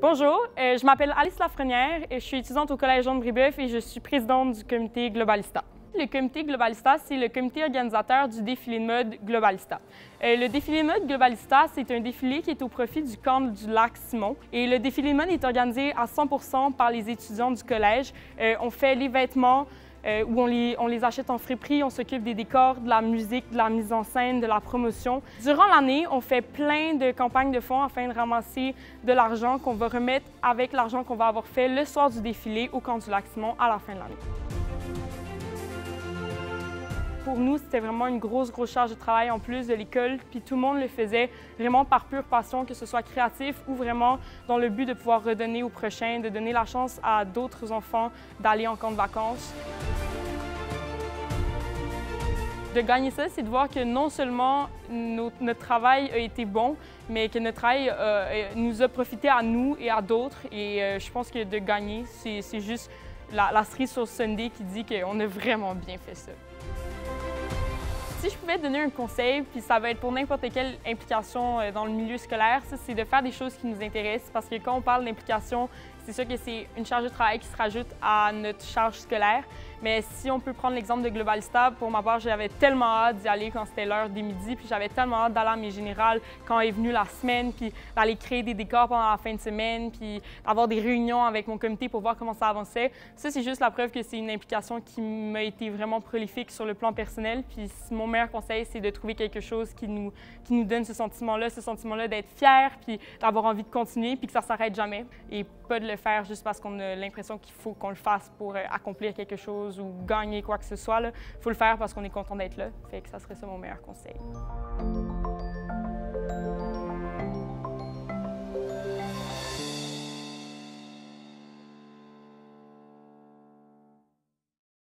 Bonjour, je m'appelle Alice Lafrenière et je suis étudiante au Collège Jean-de-Brébeuf et je suis présidente du comité Globalista. Le comité Globalista, c'est le comité organisateur du défilé de mode Globalista. Le défilé de mode Globalista, c'est un défilé qui est au profit du camp du lac Simon. Et le défilé de mode est organisé à 100% par les étudiants du collège. On fait les vêtements, où on les achète en friperie, on s'occupe des décors, de la musique, de la mise en scène, de la promotion. Durant l'année, on fait plein de campagnes de fonds afin de ramasser de l'argent qu'on va remettre avec l'argent qu'on va avoir fait le soir du défilé au camp du lac Simon à la fin de l'année. Pour nous, c'était vraiment une grosse charge de travail en plus de l'école, puis tout le monde le faisait vraiment par pure passion, que ce soit créatif ou vraiment dans le but de pouvoir redonner au prochain, de donner la chance à d'autres enfants d'aller en camp de vacances. De gagner ça, c'est de voir que non seulement notre travail a été bon, mais que notre travail nous a profité à nous et à d'autres. Et je pense que de gagner, c'est juste la cerise sur Sunday qui dit qu'on a vraiment bien fait ça. Si je pouvais donner un conseil, puis ça va être pour n'importe quelle implication dans le milieu scolaire, c'est de faire des choses qui nous intéressent, parce que quand on parle d'implication, c'est sûr que c'est une charge de travail qui se rajoute à notre charge scolaire. Mais si on peut prendre l'exemple de Globalista, pour ma part, j'avais tellement hâte d'y aller quand c'était l'heure des midis, puis j'avais tellement hâte d'aller à mes générales quand est venue la semaine, puis d'aller créer des décors pendant la fin de semaine, puis d'avoir des réunions avec mon comité pour voir comment ça avançait. Ça, c'est juste la preuve que c'est une implication qui m'a été vraiment prolifique sur le plan personnel. Puis mon meilleur conseil, c'est de trouver quelque chose qui nous donne ce sentiment-là d'être fier, puis d'avoir envie de continuer, puis que ça ne s'arrête jamais. Et pas de le faire juste parce qu'on a l'impression qu'il faut qu'on le fasse pour accomplir quelque chose ou gagner quoi que ce soit. Il faut le faire parce qu'on est content d'être là. Fait que ça serait ça mon meilleur conseil.